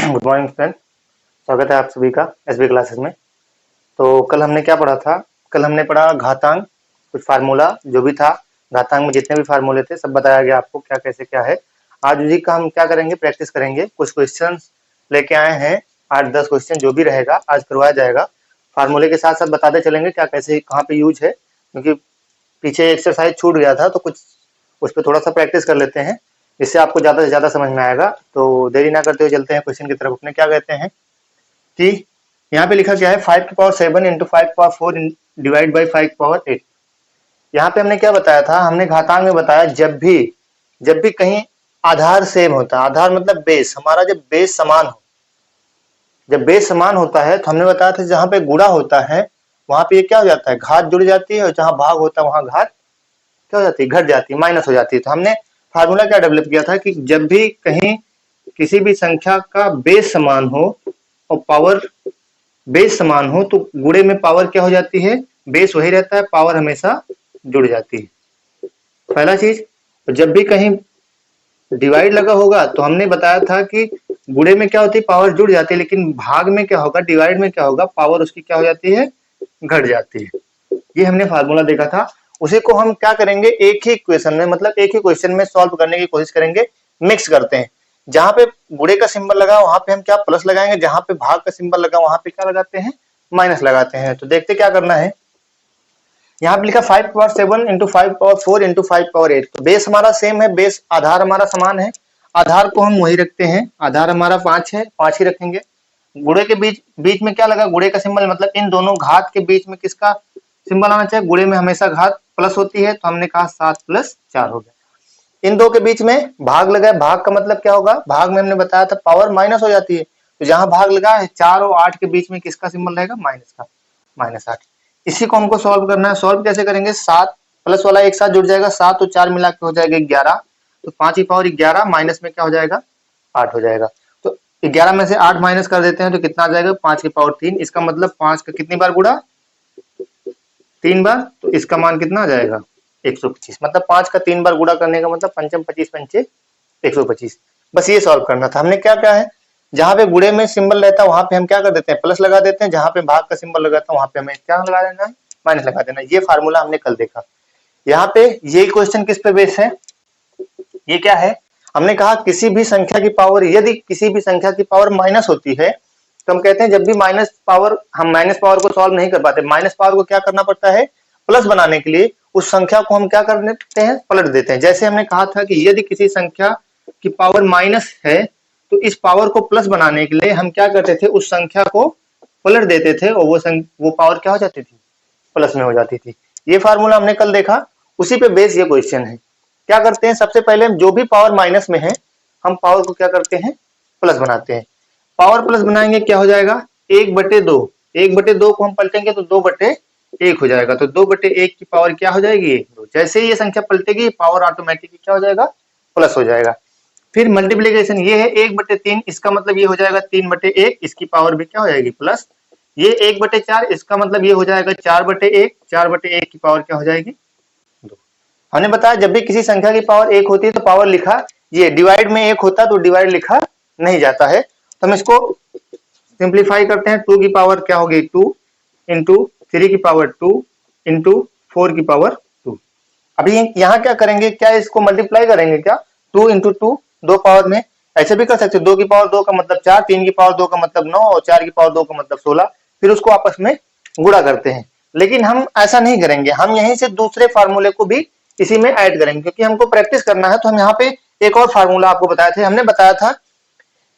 Good morning friend. स्वागत है आप सभी का एसबी क्लासेस में। तो कल हमने क्या पढ़ा था? कल हमने पढ़ा घातांक, कुछ फार्मूला जो भी था घातांक में, जितने भी फार्मूले थे सब बताया गया आपको क्या कैसे क्या है। आज उसी का हम क्या करेंगे, प्रैक्टिस करेंगे। कुछ क्वेश्चन लेके आए हैं, 8-10 क्वेश्चन जो भी रहेगा आज करवाया जाएगा। फार्मूले के साथ साथ बताते चलेंगे क्या कैसे कहाँ पे यूज है, क्योंकि पीछे एक्सरसाइज छूट गया था तो कुछ उस पर थोड़ा सा प्रैक्टिस कर लेते हैं, इससे आपको ज़्यादा से ज़्यादा समझ में आएगा। तो देरी ना करते हुए चलते हैं क्वेश्चन की तरफ अपने। क्या कहते हैं कि यहाँ पे लिखा क्या है, 5⁷ इंटू 5⁴ डिवाइड बाई 5⁸। यहाँ पे हमने क्या बताया था, हमने घातांक में बताया जब भी कहीं आधार सेम होता है, आधार मतलब बेस, हमारा जब बेस समान हो, जब बेस समान होता है तो हमने बताया था जहां पे गुणा होता है वहां पे ये क्या हो जाता है, घात जुड़ जाती है, और जहां भाग होता है वहां घात क्या हो जाती है, घट जाती है, माइनस हो जाती है। तो हमने फार्मूला क्या डेवलप किया था कि जब भी कहीं किसी भी संख्या का बेस समान हो और पावर बेस समान हो तो गुणे में पावर क्या हो जाती है, बेस वही रहता है, पावर हमेशा जुड़ जाती है। पहला चीज, जब भी कहीं डिवाइड लगा होगा तो हमने बताया था कि गुणे में क्या होती है, पावर जुड़ जाती है, लेकिन भाग में क्या होगा, डिवाइड में क्या होगा, पावर उसकी क्या हो जाती है, घट जाती है। ये हमने फार्मूला देखा था। उसी को हम क्या करेंगे, एक ही क्वेश्चन में, मतलब एक ही क्वेश्चन में सॉल्व करने की कोशिश करेंगे। मिक्स करते हैं, जहां पे गुणे का सिंबल लगा वहां पे हम क्या प्लस लगाएंगे, जहां पे भाग का सिंबल लगा वहां पे क्या लगाते हैं, माइनस लगाते हैं। तो देखते क्या करना है। यहाँ पे लिखा 5⁷ इंटू 5⁴ इंटू 5⁸। तो बेस हमारा सेम है, बेस आधार हमारा समान है, आधार को हम वही रखते हैं, आधार हमारा 5 है, 5 ही रखेंगे। गुणे के बीच बीच में क्या लगा, गुणे का सिंबल, मतलब इन दोनों घात के बीच में किसका सिंबल आना चाहिए, गुणे में हमेशा घात प्लस होती है, तो हमने कहा 7 + 4 हो गया। इन दो के बीच में भाग लगा है, भाग का मतलब क्या होगा, भाग में हमने बताया था पावर माइनस हो जाती है, तो जहां भाग लगा है 4 और 8 के बीच में किसका सिंबल रहेगा, माइनस का, -8। इसी को हमको सॉल्व करना है। सॉल्व कैसे करेंगे, 7 प्लस वाला एक साथ जुड़ जाएगा, 7 और 4 मिला के हो जाएगा 11, तो 5 की पावर 11 माइनस में क्या हो जाएगा, 8 हो जाएगा। तो 11 में से 8 माइनस कर देते हैं तो कितना आ जाएगा, 5 की पावर 3। इसका मतलब 5 का कितनी बार गुणा, 3 बार, तो इसका मान कितना आ जाएगा, 125। मतलब 5 का 3 बार गुणा करने का मतलब 5 × 25 = 125। बस ये सॉल्व करना था हमने। क्या क्या है, जहां पे गुणे में सिंबल रहता है वहां पे हम क्या कर देते हैं, प्लस लगा देते हैं, जहां पे भाग का सिंबल लगाता है वहां पे हमें क्या लगा देना है, माइनस लगा देना है। ये फार्मूला हमने कल देखा। यहाँ पे ये क्वेश्चन किस पे बेस है, ये क्या है, हमने कहा किसी भी संख्या की पावर, यदि किसी भी संख्या की पावर माइनस होती है तो हम कहते हैं जब भी माइनस पावर, हम माइनस पावर को सॉल्व नहीं कर पाते, माइनस पावर को क्या करना पड़ता है, प्लस बनाने के लिए उस संख्या को हम क्या कर देते हैं, पलट देते हैं। जैसे हमने कहा था कि यदि किसी संख्या की पावर माइनस है तो इस पावर को प्लस बनाने के लिए हम क्या करते थे, उस संख्या को पलट देते थे और वो पावर क्या हो जाती थी, प्लस में हो जाती थी। ये फार्मूला हमने कल देखा, उसी पे बेस ये क्वेश्चन है। क्या करते हैं, सबसे पहले जो भी पावर माइनस में है हम पावर को क्या करते हैं, प्लस बनाते हैं। पावर प्लस बनाएंगे क्या हो जाएगा, 1/2। 1/2 को हम पलटेंगे तो 2/1 हो जाएगा, तो 2/1 की पावर क्या हो जाएगी, 2। जैसे ही ये संख्या पलटेगी पावर ऑटोमेटिकली क्या हो जाएगा, प्लस हो जाएगा। फिर मल्टीप्लीकेशन ये है 1/3, इसका मतलब ये हो जाएगा 3/1, इसकी पावर भी क्या हो जाएगी, प्लस। ये 1/4, इसका मतलब ये हो जाएगा 4/1, 4/1 की पावर क्या हो जाएगी, 2। हमने बताया जब भी किसी संख्या की पावर 1 होती है तो पावर लिखा, ये डिवाइड में 1 होता तो डिवाइड लिखा नहीं जाता है। तो हम इसको सिंप्लीफाई करते हैं, 2 की पावर क्या होगी, 2 इंटू 3 की पावर 2 इंटू 4 की पावर 2। अभी यहाँ क्या करेंगे, क्या इसको मल्टीप्लाई करेंगे क्या, 2 इंटू 2, 2 पावर में, ऐसे भी कर सकते हैं, 2 की पावर 2 का मतलब 4, 3 की पावर 2 का मतलब 9 और 4 की पावर 2 का मतलब 16, फिर उसको आपस में गुणा करते हैं। लेकिन हम ऐसा नहीं करेंगे, हम यहीं से दूसरे फार्मूले को भी इसी में ऐड करेंगे, क्योंकि हमको प्रैक्टिस करना है। तो हम यहाँ पे एक और फार्मूला आपको बताए थे, हमने बताया था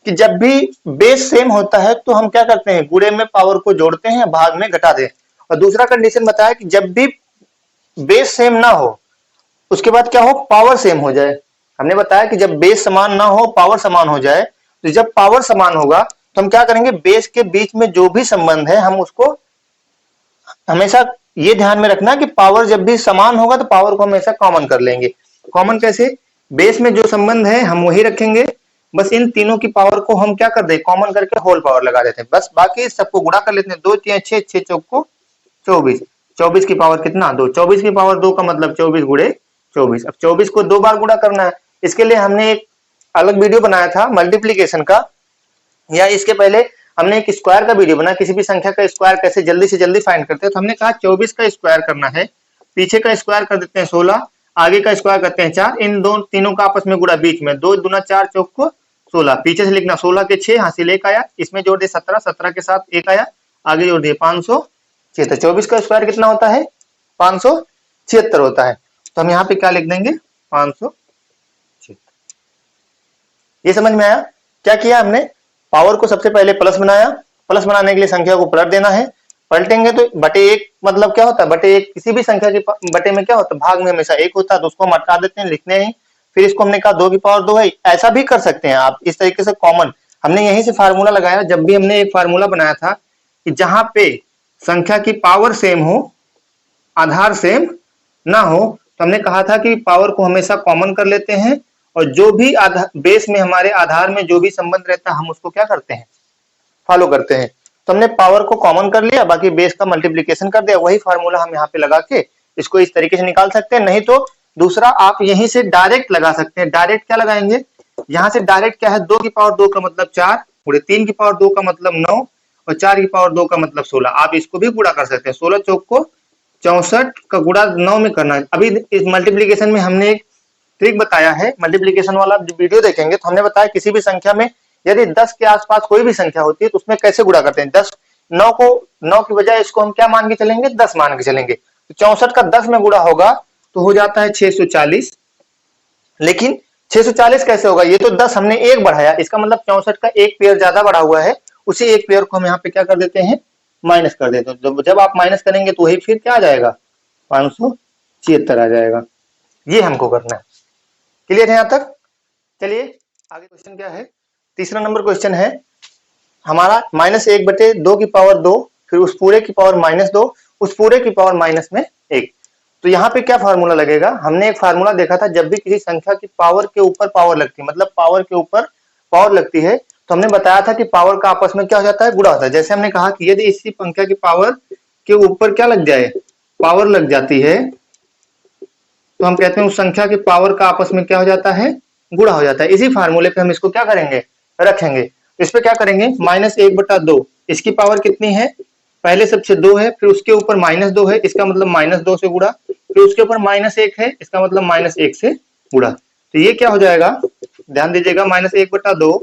कि जब भी बेस सेम होता है तो हम क्या करते हैं, गुणे में पावर को जोड़ते हैं, भाग में घटा दें। और दूसरा कंडीशन बताया कि जब भी बेस सेम ना हो उसके बाद क्या हो, पावर सेम हो जाए। हमने बताया कि जब बेस समान ना हो पावर समान हो जाए, तो जब पावर समान होगा तो हम क्या करेंगे, बेस के बीच में जो भी संबंध है हम उसको हमेशा ये ध्यान में रखना कि पावर जब भी समान होगा तो पावर को हमेशा कॉमन कर लेंगे। कॉमन कैसे, बेस में जो संबंध है हम वही रखेंगे, बस इन तीनों की पावर को हम क्या कर दे, कॉमन करके होल पावर लगा देते हैं, बस बाकी सबको गुणा कर लेते हैं। 2 3 6, 6 चौक को 24, 24 की पावर कितना, 2। 24 की पावर 2 का मतलब 24 गुणे 24। अब 24 को 2 बार गुणा करना है, इसके लिए हमने एक अलग वीडियो बनाया था मल्टीप्लीकेशन का, या इसके पहले हमने एक स्क्वायर का वीडियो बना, किसी भी संख्या का स्क्वायर कैसे जल्दी से जल्दी फाइंड करते हैं, तो हमने कहा 24 का स्क्वायर करना है, पीछे का स्क्वायर कर देते हैं 16, आगे का स्क्वायर करते हैं 4, इन दो तीनों का आपस में गुणा बीच में 2 दूना 4 चौक को 16, पीछे से लिखना 16 के 6 हासिल 1 आया, इसमें जोड़ दिए 17, 17 के साथ 1 आया, आगे जोड़ दिए 576। 24 का स्क्वायर कितना होता है? 576 होता है। तो हम यहाँ पे क्या लिख देंगे? 576। ये समझ में आया? क्या किया हमने? पावर को सबसे पहले प्लस बनाया, प्लस बनाने के लिए संख्या को पलट देना है, पलटेंगे तो बटे 1 मतलब क्या होता है? बटे 1 किसी भी संख्या के बटे में क्या होता है? भाग में हमेशा 1 होता है, तो उसको हम हटा देते हैं, लिखने नहीं। फिर इसको हमने कहा 2 की पावर 2 है, ऐसा भी कर सकते हैं आप इस तरीके से कॉमन। हमने यहीं से फार्मूला लगाया, जब भी हमने एक फार्मूला बनाया था कि जहां पे संख्या की पावर सेम हो, आधार सेम ना हो, तो हमने कहा था कि पावर को हमेशा कॉमन कर लेते हैं और जो भी बेस में हमारे आधार में जो भी संबंध रहता है हम उसको क्या करते हैं? फॉलो करते हैं। तो हमने पावर को कॉमन कर लिया, बाकी बेस का मल्टीप्लीकेशन कर दिया, वही फार्मूला हम यहाँ पे लगा के इसको इस तरीके से निकाल सकते हैं। नहीं तो दूसरा आप यहीं से डायरेक्ट लगा सकते हैं। डायरेक्ट क्या लगाएंगे? यहाँ से डायरेक्ट क्या है? 2 की पावर 2 का मतलब 4, गुणे 3 की पावर 2 का मतलब 9 और 4 की पावर 2 का मतलब 16। आप इसको भी गुणा कर सकते हैं। 16 चौक को 64 का गुणा 9 में करना है। अभी इस मल्टीप्लीकेशन में हमने एक ट्रिक बताया है, मल्टीप्लीकेशन वाला वीडियो देखेंगे तो हमने बताया किसी भी संख्या में यदि 10 के आसपास कोई भी संख्या होती है तो उसमें कैसे गुणा करते हैं। 10 9 को 9 की बजाय इसको हम क्या मान के चलेंगे? 10 मान के चलेंगे। तो 64 का 10 में गुणा होगा तो हो जाता है 640। लेकिन 640 कैसे होगा? ये तो 10 हमने एक बढ़ाया, इसका मतलब 64 का एक पेयर ज्यादा बढ़ा हुआ है, उसी एक पेयर को हम यहाँ पे क्या कर देते हैं? माइनस कर देते हैं। जब आप माइनस करेंगे तो वही फिर क्या आ जाएगा? 576 आ जाएगा। ये हमको करना है। क्लियर है यहाँ तक? चलिए आगे क्वेश्चन क्या है? तीसरा नंबर क्वेश्चन है हमारा -1/2 की पावर 2, फिर उस पूरे की पावर -2, उस पूरे की पावर माइनस में 1। तो यहाँ पे क्या फार्मूला लगेगा? हमने एक फार्मूला देखा था, जब भी किसी संख्या की पावर के ऊपर पावर लगती है, मतलब पावर के ऊपर पावर लगती है, तो हमने बताया था कि पावर का आपस में क्या हो जाता है? गुणा होता है। जैसे हमने कहा कि यदि इसी संख्या की पावर के ऊपर क्या लग जाए? पावर लग जाती है, तो हम कहते हैं उस संख्या की पावर का आपस में क्या हो जाता है? गुणा हो जाता है। इसी फार्मूले पे हम इसको क्या करेंगे? रखेंगे। इस पे क्या करेंगे? -1/2, इसकी पावर कितनी है? पहले सबसे 2 है, फिर उसके ऊपर -2 है, इसका मतलब -2 से गुणा, फिर उसके ऊपर -1 है, इसका मतलब -1 से गुणा। तो ये क्या हो जाएगा? ध्यान दीजिएगा, -1/2,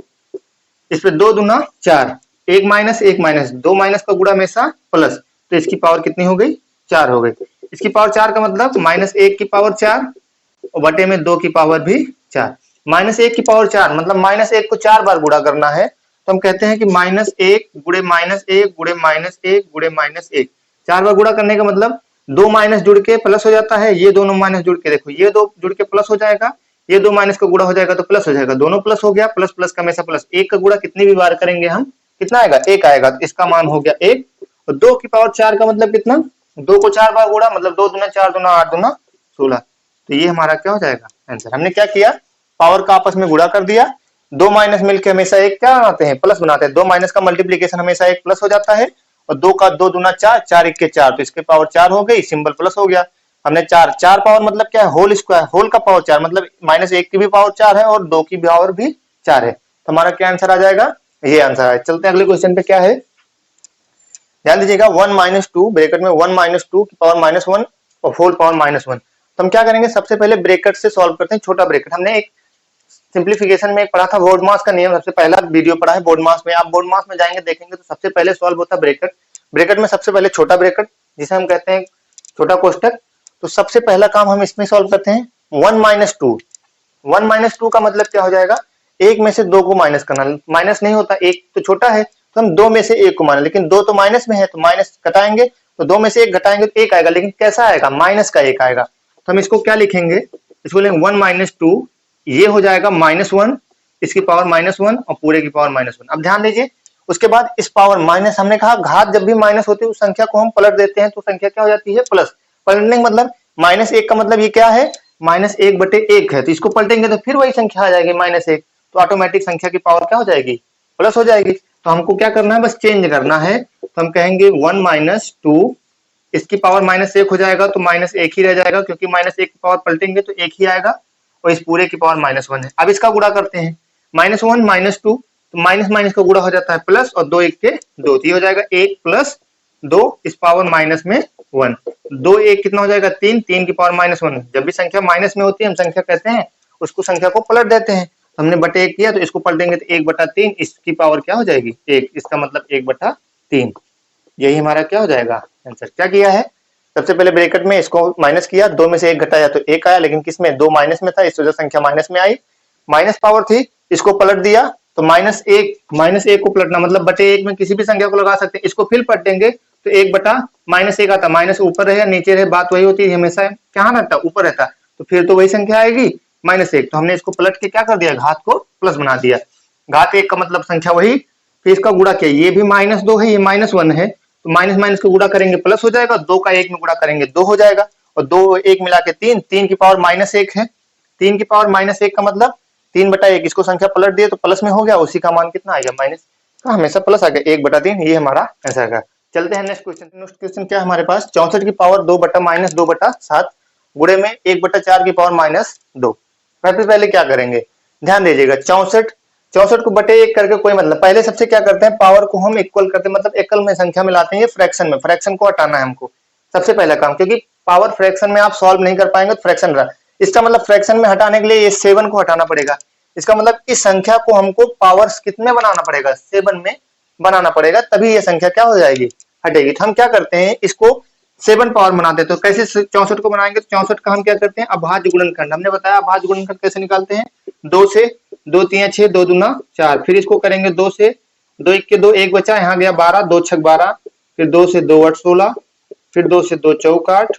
इस पे 2 दूना 4, 1 माइनस 1 माइनस, 2 माइनस का गुणा हमेशा प्लस, तो इसकी पावर कितनी हो गई? 4 हो गई। इसकी पावर 4 का मतलब -1 की पावर 4 और बटे में 2 की पावर भी 4। -1 की पावर 4 मतलब -1 को 4 बार गुणा करना है, तो हम कहते हैं कि -1 गुणे -1 गुणे -1 गुणे -1, 4 बार गुणा करने का मतलब 2 माइनस जुड़ के प्लस हो जाता है, ये दोनों माइनस जुड़ के देखो, ये 2 जुड़ के प्लस हो जाएगा, ये 2 माइनस का गुणा हो जाएगा तो प्लस हो जाएगा, दोनों प्लस हो गया, प्लस प्लस का हमेशा प्लस। 1 का गुणा कितनी भी बार करेंगे हम, कितना आएगा? 1 आएगा, तो इसका मान हो गया 1। और 2 की पावर 4 का मतलब कितना? 2 को 4 बार गुणा, मतलब 2 दूना 4 दूना 8 दूना 16। तो ये हमारा क्या हो जाएगा? आंसर। हमने क्या किया? पावर का आपस में गुणा कर दिया, 2 माइनस मिलकर हमेशा एक क्या बनाते हैं? प्लस बनाते हैं। 2 माइनस का मल्टीप्लीकेशन हमेशा एक प्लस हो जाता है, और 2 का 2 दूना 4, 4 1 के 4, तो इसके पावर 4 हो गई, सिंबल प्लस हो गया। हमने 4 पावर मतलब क्या है? होल स्क्वायर, होल का पावर 4 मतलब -1 की भी पावर 4 है और 2 की पावर भी 4 है। तो हमारा क्या आंसर आ जाएगा? ये आंसर है। चलते हैं अगले क्वेश्चन पे। क्या है? ध्यान दीजिएगा, 1 - 2 ब्रैकेट में 1 - 2 की पावर -1 और होल पावर -1। तो हम क्या करेंगे? सबसे पहले ब्रैकेट से सॉल्व करते हैं। छोटा ब्रैकेट हमने एक सिंप्लीफिकेशन में पढ़ा था, बोर्ड मास का नियम, सबसे पहला वीडियो पढ़ा है बोर्ड मास में। आप बोर्ड मास में जाएंगे देखेंगे तो सबसे पहले सॉल्व होता है ब्रैकेट। ब्रैकेट में सबसे पहले छोटा ब्रैकेट जिसे हम कहते हैं छोटा कोष्टक। तो सबसे पहला काम हम इसमें सॉल्व करते हैं 1 - 2। 1 - 2 का मतलब क्या हो जाएगा? एक में से 2 को माइनस करना। माइनस नहीं होता, एक तो छोटा है तो हम 2 में से 1 को माने, लेकिन 2 तो माइनस में है तो माइनस घटाएंगे, तो 2 में से 1 घटाएंगे तो 1 आएगा, लेकिन कैसा आएगा? माइनस का 1 आएगा। तो हम इसको क्या लिखेंगे? इसको लिखेंगे 1 - 2, ये हो जाएगा -1, इसकी पावर -1 और पूरे की पावर -1। अब ध्यान दीजिए, उसके बाद इस पावर माइनस, हमने कहा घात जब भी माइनस होती है उस संख्या को हम पलट देते हैं तो संख्या क्या हो जाती है? प्लस। पलटने का मतलब -1 का मतलब ये क्या है? -1/1 है, तो इसको पलटेंगे तो फिर वही संख्या आ जाएगी -1, तो ऑटोमेटिक संख्या की पावर क्या हो जाएगी? प्लस हो जाएगी। तो हमको क्या करना है? बस चेंज करना है। तो हम कहेंगे 1 - 2, इसकी पावर -1 हो जाएगा तो -1 ही रह जाएगा, क्योंकि -1 की पावर पलटेंगे तो 1 ही आएगा, और इस पूरे की पावर -1 है। अब इसका गुणा करते हैं, -1 - 2, तो माइनस माइनस का गुणा हो जाता है प्लस, और 2 1 के 2, तो ये हो जाएगा 1 प्लस 2 इस पावर माइनस में 1, 2 1 कितना हो जाएगा 3, 3 की पावर माइनस 1। जब भी संख्या माइनस में होती है हम संख्या कहते हैं उसको संख्या को पलट देते हैं। हमने बटे 1 किया तो इसको पलटेंगे तो 1/3, इसकी पावर क्या हो जाएगी 1, इसका मतलब 1/3। यही हमारा क्या हो जाएगा आंसर। क्या किया है, सबसे पहले ब्रैकेट में इसको माइनस किया, 2 में से 1 घटाया तो 1 आया, लेकिन किसमें 2 माइनस में था, इस वजह संख्या माइनस में आई, माइनस पावर थी, इसको पलट दिया तो -1 को पलटना मतलब बटे 1 में किसी भी संख्या को लगा सकते हैं। इसको फिर पलटेंगे तो 1/-1 आता, माइनस ऊपर रहे नीचे रहे बात वही होती है, हमेशा क्या रहता ऊपर रहता, तो फिर तो वही संख्या आएगी -1। तो हमने इसको पलट के क्या कर दिया, घात को प्लस बना दिया। घात 1 का मतलब संख्या वही, फिर इसका गुणा किया, ये भी -2 है, ये -1 है, तो माइनस माइनस को गुणा करेंगे प्लस हो जाएगा, 2 का 1 में गुणा करेंगे 2 हो जाएगा, और 2 1 मिला के 3, 3 की पावर -1 है, 3 की पावर -1 का मतलब 3/1, इसको संख्या पलट दिए तो प्लस में हो गया, उसी का मान कितना आएगा माइनस का, हमेशा प्लस आ गया 1/3, ये हमारा आंसर है। चलते हैं नेक्स्ट क्वेश्चन। नेक्स्ट क्वेश्चन क्या है हमारे पास, 64 की पावर 2/-2/7 गुणे में 1/4 की पावर -2। सबसे पहले क्या करेंगे, ध्यान दीजिएगा, 64 को बटे 1 करके कोई मतलब, पहले सबसे क्या करते हैं पावर को हम इक्वल करते हैं, मतलब एकल में संख्या में लाते हैं, ये फ्रैक्शन में, फ्रैक्शन को हटाना है हमको सबसे पहला काम, क्योंकि पावर फ्रैक्शन में आप सॉल्व नहीं कर पाएंगे तो फ्रैक्शन रहा, इसका मतलब फ्रैक्शन में हटाने के लिए ये 7 को हटाना पड़ेगा, इसका मतलब इस संख्या को हमको पावर्स कितने बनाना पड़ेगा 7 में बनाना पड़ेगा, तभी ये संख्या क्या हो जाएगी हटेगी। तो हम क्या करते हैं इसको 7 पावर बनाते हैं, तो कैसे 64 को बनाएंगे, तो 64 का हम क्या करते हैं अभाज्य गुणनखंड, हमने बताया अभाज्य गुणनखंड कैसे निकालते हैं, 2 से 2 3 6, 2 दूना 4, फिर इसको करेंगे 2 से 2 1 के 2, 1 बचा, यहाँ गया 12, 2 6 12, फिर 2 से 2 8 16, फिर 2 से 2 चौक 8,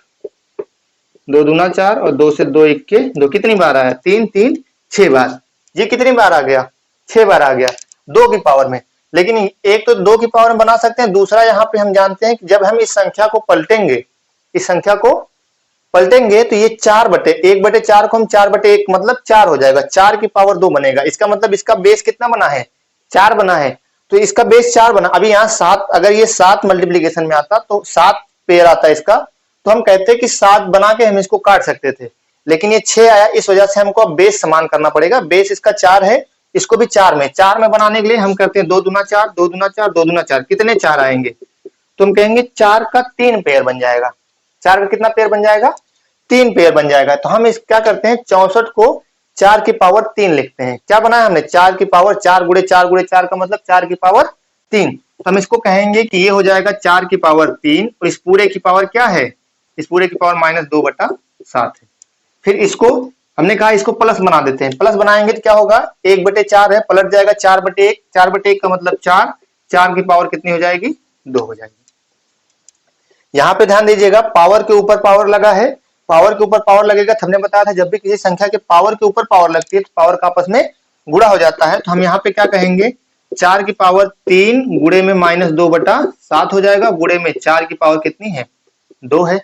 2 दूना 4, और 2 से 2 1 के 2, कितनी बार आया 3 3 6 बार, ये कितनी बार आ गया 6 बार आ गया 2 की पावर में। लेकिन एक तो 2 की पावर में बना सकते हैं, दूसरा यहाँ पे हम जानते हैं कि जब हम इस संख्या को पलटेंगे, इस संख्या को पलटेंगे तो ये 1/4 को हम 4/1 मतलब 4 हो जाएगा, 4 की पावर 2 बनेगा, इसका मतलब इसका बेस कितना बना है 4 बना है, तो इसका बेस 4 बना। अभी यहाँ 7, अगर ये 7 मल्टीप्लीकेशन में आता तो 7 पेयर आता इसका, तो हम कहते हैं कि 7 बना के हम इसको काट सकते थे, लेकिन ये 6 आया, इस वजह से हमको अब बेस समान करना पड़ेगा, बेस इसका 4 है, इसको भी 4 में बनाने के लिए हम करते हैं 2 दूना 4, 2 दूना 4, 2 दूना 4, कितने 4 आएंगे, तो हम कहेंगे 4 का 3 पेयर बन जाएगा, 4 का कितना पेयर बन जाएगा 3 पेयर बन जाएगा। तो हम इस क्या करते हैं 64 को 4 की पावर 3 लिखते हैं, क्या बनाया हमने 4 की पावर 4 गुणे 4 गुणे 4 का मतलब 4 की पावर 3, तो हम इसको कहेंगे कि ये हो जाएगा 4 की पावर 3, और इस पूरे की पावर क्या है, इस पूरे की पावर -2/7 है। फिर इसको हमने कहा इसको प्लस बना देते हैं, प्लस बनाएंगे तो क्या होगा 1/4 है, पलट जाएगा 4/1, 4/1 का मतलब 4, 4 की पावर कितनी हो जाएगी 2 हो जाएगी। यहाँ पे ध्यान दीजिएगा पावर के ऊपर पावर लगा है, पावर के ऊपर पावर लगेगा, हमने बताया था जब भी किसी संख्या के पावर के ऊपर पावर लगती है तो पावर का आपस में गुणा हो जाता है, तो हम यहाँ पे क्या कहेंगे 4 की पावर 3 गुणे में -2/7 हो जाएगा, गुणे में 4 की पावर कितनी है 2 है।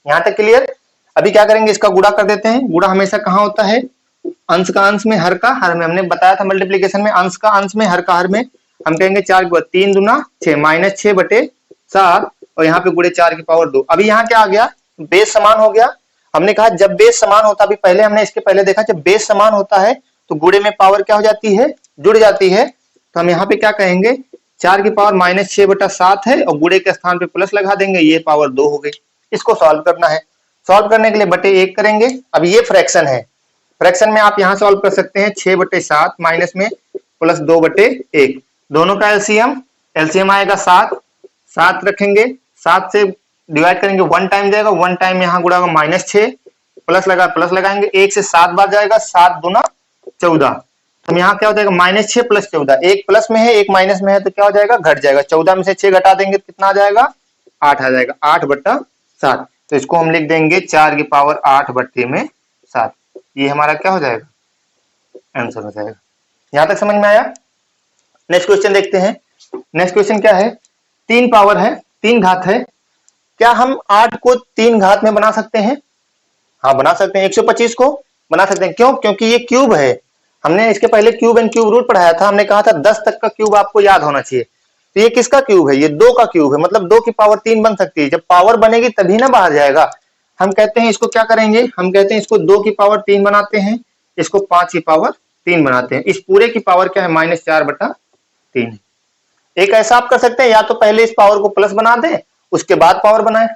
यहाँ तक क्लियर। अभी क्या करेंगे इसका गुणा कर देते हैं, गुणा हमेशा कहाँ होता है अंश का अंश में, हर का हर में, हमने बताया था मल्टीप्लीकेशन में अंश का अंश में हर का हर में, हम कहेंगे 4 की पावर 3 दूना 6 -6/7, और यहाँ पे गुणे 4 की पावर 2। अभी यहाँ क्या आ गया बेस समान हो गया, हमने कहा जब बेस समान होता, अभी पहले हमने इसके पहले देखा जब बेस समान होता है तो गुणे में पावर क्या हो जाती है जुड़ जाती है, तो हम यहाँ पे क्या कहेंगे 4 की पावर -6/7 है, और गुणे के स्थान पे प्लस लगा देंगे, ये पावर 2 हो गई। इसको सॉल्व करना है, सॉल्व करने के लिए बटे 1 करेंगे। अब ये फ्रैक्शन है, फ्रैक्शन में आप यहाँ सॉल्व कर सकते हैं 6/7 माइनस में प्लस 2/1, दोनों का एलसीएम आएगा 7, 7 रखेंगे, 7 से डिवाइड करेंगे 1 टाइम जाएगा, 1 टाइम यहाँ गुणा होगा -6, प्लस लगाएंगे 1 से 7 बार जाएगा, 7 दूना 14, तो यहाँ क्या हो जाएगा -6 + 14, एक प्लस में है एक माइनस में है तो क्या हो जाएगा घट जाएगा, 14 में से 6 घटा देंगे तो कितना आ जाएगा 8 आ जाएगा, 8/7, तो इसको हम लिख देंगे 4 की पावर 8/7, ये हमारा क्या हो जाएगा आंसर हो जाएगा। यहां तक समझ में आया। नेक्स्ट क्वेश्चन देखते हैं। नेक्स्ट क्वेश्चन क्या है, 3 पावर है 3 घात है, क्या हम 8 को 3 घात में बना सकते हैं, हाँ बना सकते हैं, 125 को बना सकते हैं, क्यों, क्योंकि ये क्यूब है, हमने इसके पहले क्यूब एंड क्यूब रूट पढ़ाया था, हमने कहा था 10 तक का क्यूब आपको याद होना चाहिए, तो ये किसका क्यूब है, ये 2 का क्यूब है, मतलब 2 की पावर 3 बन सकती है, जब पावर बनेगी तभी ना बाहर जाएगा। हम कहते हैं इसको क्या करेंगे, हम कहते हैं इसको 2 की पावर 3 बनाते हैं, इसको 5 की पावर 3 बनाते हैं, इस पूरे की पावर क्या है -4/3 3 है। एक ऐसा आप कर सकते हैं, या तो पहले इस पावर को प्लस बना दें उसके बाद पावर बनाएं,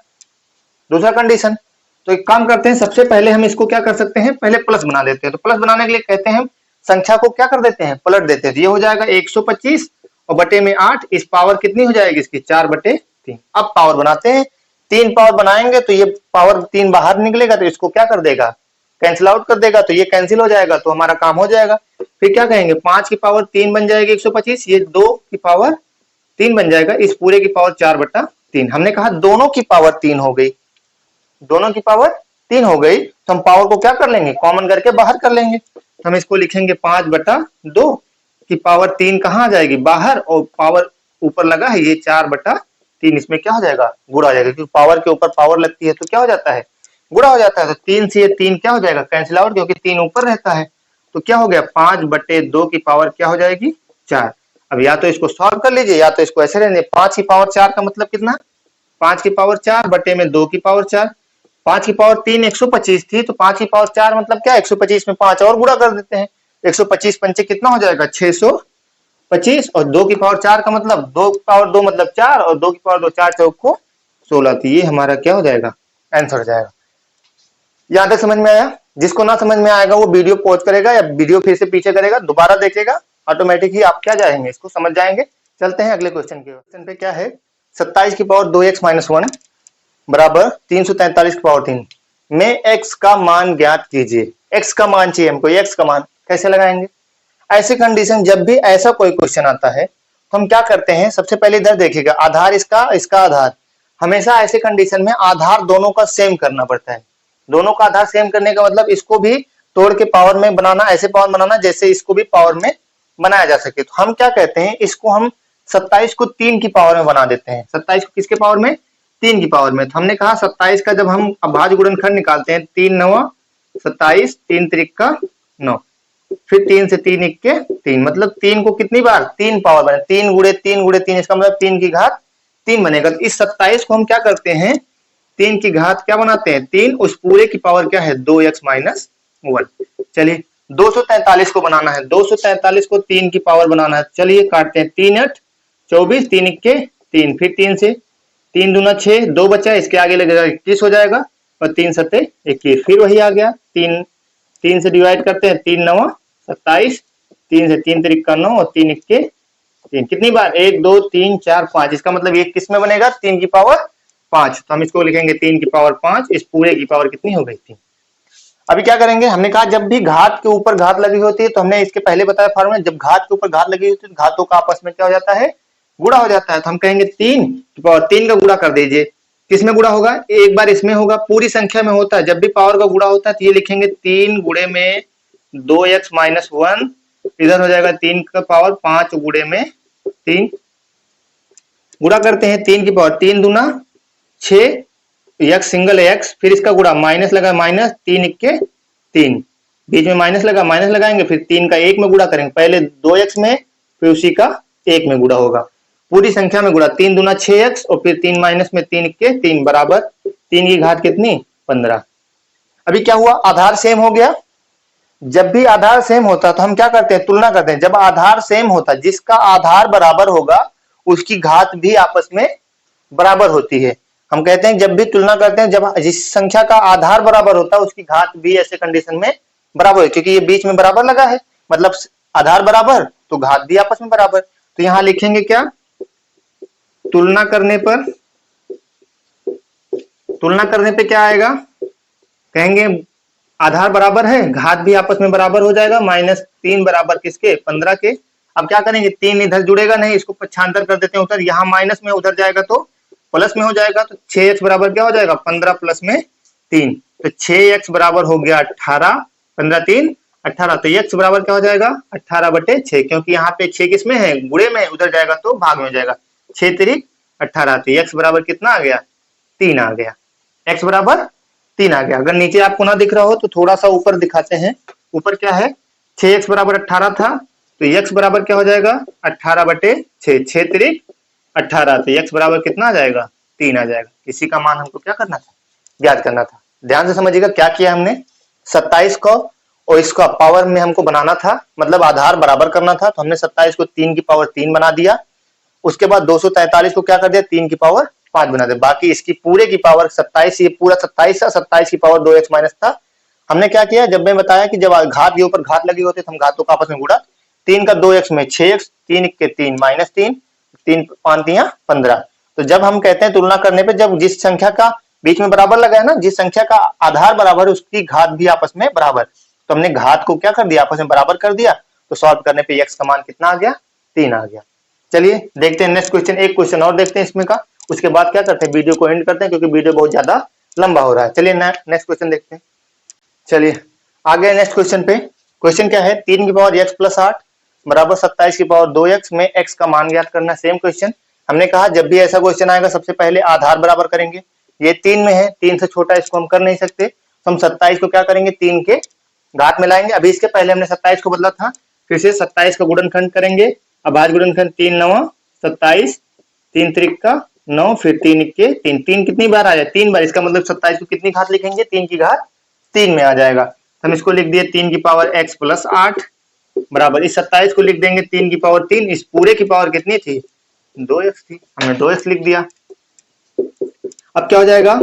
दूसरा कंडीशन। तो एक काम करते हैं, सबसे पहले हम इसको क्या कर सकते हैं, पहले प्लस बना देते हैं। तो प्लस बनाने के लिए कहते हैं संख्या को क्या कर देते हैं, पलट देते हैं। तो ये हो जाएगा 125 और बटे में 8, इस पावर कितनी हो जाएगी इसकी 4/3। अब पावर बनाते हैं, 3 पावर बनाएंगे तो ये पावर 3 बाहर निकलेगा तो इसको क्या कर देगा, कैंसिल आउट कर देगा, तो ये कैंसिल हो जाएगा तो हमारा काम हो जाएगा। फिर क्या कहेंगे, 5 की पावर 3 बन जाएगी 125, ये 2 की पावर 3 बन जाएगा, इस पूरे की पावर 4/3। हमने कहा दोनों की पावर 3 हो गई, दोनों की पावर 3 हो गई, तो हम पावर को क्या कर लेंगे, कॉमन करके बाहर कर लेंगे। तो हम इसको लिखेंगे 5/2 की पावर 3 कहाँ आ जाएगी, बाहर, और पावर ऊपर लगा है ये 4/3, इसमें क्या हो जाएगा, गुणा हो जाएगा, क्योंकि पावर के ऊपर पावर लगती है तो क्या हो जाता है, गुणा हो जाता है। तो 3 से ये 3 क्या हो जाएगा, कैंसिल आउट, क्योंकि 3 ऊपर रहता है। तो क्या हो गया, 5/2 की पावर क्या हो जाएगी, 4। अब या तो इसको सॉल्व कर लीजिए या तो इसको ऐसे रहने, 5 की पावर 4 का मतलब कितना, 5 की पावर 4 बटे में 2 की पावर 4। 5 की पावर 3 125 थी, तो 5 की पावर 4 मतलब क्या, 125 में 5 और गुणा कर देते हैं, 125 पंचे कितना हो जाएगा 625, और 2 की पावर 4 का मतलब 2 की पावर 2 मतलब 4, और 2 की पावर 2 4 चौक को 16। तो ये हमारा क्या हो जाएगा, आंसर हो जाएगा। यहां तक समझ में आया? जिसको ना समझ में आएगा वो वीडियो पॉज करेगा या वीडियो फिर से पीछे करेगा, दोबारा देखेगा, ऑटोमेटिक ही आप क्या जाएंगे, इसको समझ जाएंगे। चलते हैं अगले क्वेश्चन के। क्वेश्चन पे क्या है, 27 की पावर 2x-1 बराबर 343 की पावर 3 में x का मान ज्ञात कीजिए। x का मान चाहिए हमको, x का मान कैसे लगाएंगे। ऐसे कंडीशन, जब भी ऐसा कोई क्वेश्चन आता है तो हम क्या करते हैं, सबसे पहले इधर देखिएगा, आधार इसका आधार, हमेशा ऐसे कंडीशन में आधार दोनों का सेम करना पड़ता है। दोनों का आधार सेम करने का मतलब इसको भी तोड़ के पावर में बनाना, ऐसे पावर बनाना जैसे इसको भी पावर में बनाया जा सके। तो हम क्या कहते हैं, इसको हम 27 को 3 की पावर में बना देते हैं। 27 को किसके पावर में, 3 की पावर में। तो हमने कहा 27 का जब हम अभाज्य गुणनखंड निकालते हैं, 3 9 27, 3 त्रिक 9, फिर 3 से 3 इक्के 3, मतलब 3 को कितनी बार, 3 पावर बने, 3 गुणे 3 गुणे 3, इसका मतलब 3 की घात 3 बनेगा। तो इस 27 को हम क्या करते हैं, 3 की घात क्या बनाते हैं 3, उस पूरे की पावर क्या है 2x-1। चलिए 243 को बनाना है, 243 को 3 की पावर बनाना है। चलिए काटते हैं, 3 8 24, 3 इक्के 3, फिर 3 से 3 दूना 6, 2 बचा, इसके आगे लगेगा 21 हो जाएगा, और 3 सत्ते 21, फिर वही आ गया। 3 से डिवाइड करते हैं, 3 9 27, 3 से 3 त्रिक 9 और 3 इक्के 3, कितनी बार 1 2 3 4 5, इसका मतलब ये किस में बनेगा, 3 की पावर 5। तो हम इसको लिखेंगे 3 की पावर 5, इस पूरे की पावर कितनी हो गई 3। अभी क्या करेंगे, हमने कहा जब भी घात के ऊपर घात लगी होती है, तो हमने इसके पहले बताया फॉर्मूला, जब घात के ऊपर घात लगी होती है तो घातों का आपस में क्या हो जाता है, गुणा हो जाता है। तो हम कहेंगे 3 की पावर 3 का गुणा कर दीजिए। किसमें गुणा होगा, एक बार इसमें होगा, पूरी संख्या में होता है। जब भी पावर का गुणा होता है तो ये लिखेंगे 3 गुणे में 2x-1, इधर हो जाएगा 3 का पावर 5 गुणे में 3, गुणा करते हैं, 3 की पावर 3 दूना 6, x सिंगल x, फिर इसका गुणा माइनस लगा, माइनस 3 इक्के 3, बीच में माइनस लगा, माइनस लगाएंगे, फिर 3 का 1 में गुणा करेंगे, पहले 2x में फिर उसी का 1 में गुणा होगा, पूरी संख्या में गुणा, 3 दूना 6x और फिर 3 माइनस में 3 इक्के 3 बराबर 3 की घात कितनी 15। अभी क्या हुआ, आधार सेम हो गया। जब भी आधार सेम होता तो हम क्या करते हैं, तुलना करते हैं। जब आधार सेम होता, जिसका आधार बराबर होगा उसकी घात भी आपस में बराबर होती है। हम कहते हैं जब भी तुलना करते हैं, जब जिस संख्या का आधार बराबर होता है उसकी घात भी ऐसे कंडीशन में बराबर है, क्योंकि ये बीच में बराबर लगा है, मतलब आधार बराबर तो घात भी आपस में बराबर। तो यहां लिखेंगे क्या, तुलना करने पे क्या आएगा, कहेंगे आधार बराबर है, घात भी आपस में बराबर हो जाएगा, -3 बराबर किसके 15 के। अब क्या करेंगे, 3 इधर जुड़ेगा नहीं, इसको पक्षांतर कर देते हैं उधर, यहाँ माइनस में उधर जाएगा तो प्लस में हो जाएगा। तो 6x बराबर क्या हो जाएगा 15 प्लस में 3, तो 6x बराबर हो गया 18, 15 3 18, तो x बराबर क्या हो जाएगा 18/6, क्योंकि यहाँ पे 6 किस में है, गुणे में, उधर जाएगा तो भाग में हो जाएगा, 6 3 18, तो x बराबर कितना आ गया 3 आ गया, x बराबर 3 आ गया। अगर नीचे आपको ना दिख रहा हो तो थोड़ा सा ऊपर दिखाते हैं, ऊपर क्या है 6x बराबर 18 था, तो x बराबर क्या हो जाएगा 18/6, 6 3 18, तो x बराबर कितना आ जाएगा 3 आ जाएगा। इसी का मान हमको क्या करना था, ज्ञात करना था। ध्यान से समझिएगा क्या किया हमने, 27 को और इसका पावर में हमको बनाना था, मतलब आधार बराबर करना था, तो हमने 27 को 3 की पावर 3 बना दिया। उसके बाद 243 को क्या कर दिया, 3 की पावर 5 बना दिया। बाकी इसकी पूरे की पावर 27, ये पूरा 27 था, 27 की पावर 2x माइनस था। हमने क्या किया, जब मैं बताया कि जब घात के ऊपर घात लगी होती है तो हम घातों का आपस में गुणा, 3 का 2x में 6x, 3 के 3 माइनस 3, 3 5 15। तो जब हम कहते हैं तुलना करने पे, जब जिस संख्या का बीच में बराबर लगा है ना, जिस संख्या का आधार बराबर है उसकी घात भी आपस में बराबर, तो हमने घात को क्या कर दिया, आपस में बराबर कर दिया। तो सॉल्व करने पे x का मान कितना आ गया, 3 आ गया। चलिए देखते हैं नेक्स्ट क्वेश्चन, एक क्वेश्चन और देखते हैं इसमें का, उसके बाद क्या करते हैं, वीडियो को एंड करते हैं क्योंकि वीडियो बहुत ज्यादा लंबा हो रहा है। चलिए नेक्स्ट क्वेश्चन देखते हैं। चलिए आगे नेक्स्ट क्वेश्चन पे, क्वेश्चन क्या है, 3 की पावर x प्लस 8 बराबर 27 की पावर 2x में x का मान ज्ञात करना। सेम क्वेश्चन, हमने कहा जब भी ऐसा क्वेश्चन आएगा सबसे पहले आधार बराबर करेंगे। ये 3 में है, 3 से छोटा इसको हम कर नहीं सकते, तो हम 27 को क्या करेंगे, 3 के घात में लाएंगे। अभी इसके पहले हमने 27 को बदला था, फिर से 27 का गुणनखंड करेंगे। अभाज्य गुणनखंड 3 9 27, 3 त्रिक 9, फिर 3 1 3, 3 कितनी बार आया, 3 बार। इसका मतलब 27 को कितनी घात लिखेंगे, 3 की घात 3 में आ जाएगा। हम इसको लिख दिए 3 की पावर x प्लस 8 बराबर, इस 27 को लिख देंगे 3 की पावर 3, इस पूरे की पावर कितनी थी, 2x थी, हमने 2x लिख दिया। अब क्या हो जाएगा,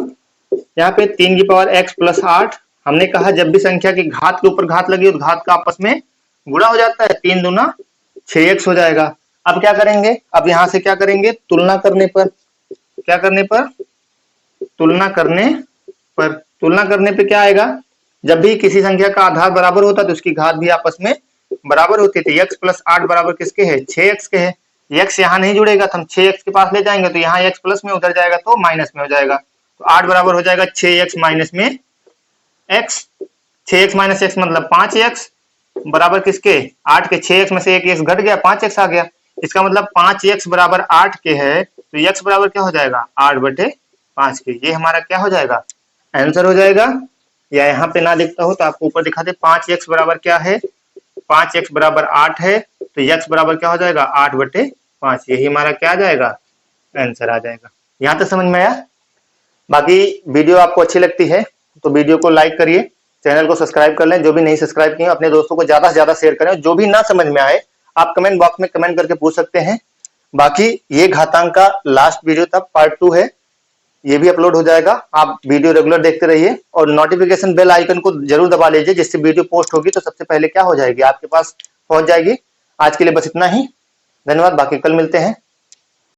यहाँ पे 3 की पावर x प्लस 8, हमने कहा जब भी संख्या की घात के ऊपर घात लगी हो तो घात का आपस में गुणा हो जाता है, 3 दूना 6x हो जाएगा। अब क्या करेंगे, अब यहां से क्या करेंगे, तुलना करने पर, क्या करने पर, तुलना करने पे क्या आएगा, जब भी किसी संख्या का आधार बराबर होता है तो उसकी घात भी आपस में बराबर होती थी। x प्लस 8 बराबर किसके है, 6x के है। x यहाँ नहीं जुड़ेगा तो हम 6x के पास ले जाएंगे, तो यहाँ x प्लस में उधर जाएगा तो माइनस में हो जाएगा। तो 8 बराबर हो जाएगा 6x माइनस में x, 6x माइनस x मतलब 5x बराबर किसके, 8 के। 6x में से एक x घट गया, 5x आ गया। इसका मतलब 5x बराबर 8 के है, तो x बराबर क्या हो जाएगा, 8/5 के। ये हमारा क्या हो जाएगा, आंसर हो जाएगा। या यहाँ पे ना दिखता हो तो आपको ऊपर दिखा दे, 5x बराबर क्या है, 5x बराबर 8 है, तो x बराबर क्या हो जाएगा, 8/5। यही हमारा क्या आ जाएगा, आंसर आ जाएगा। यहाँ तक समझ में आया। बाकी वीडियो आपको अच्छी लगती है तो वीडियो को लाइक करिए, चैनल को सब्सक्राइब कर लें। जो भी नहीं सब्सक्राइब किए अपने दोस्तों को ज्यादा से ज्यादा शेयर करें। जो भी ना समझ में आए आप कमेंट बॉक्स में कमेंट करके पूछ सकते हैं। बाकी ये घातांक का लास्ट वीडियो था, पार्ट 2 है, ये भी अपलोड हो जाएगा। आप वीडियो रेगुलर देखते रहिए और नोटिफिकेशन बेल आइकन को जरूर दबा लीजिए, जिससे वीडियो पोस्ट होगी तो सबसे पहले क्या हो जाएगी, आपके पास पहुंच जाएगी। आज के लिए बस इतना ही, धन्यवाद। बाकी कल मिलते हैं।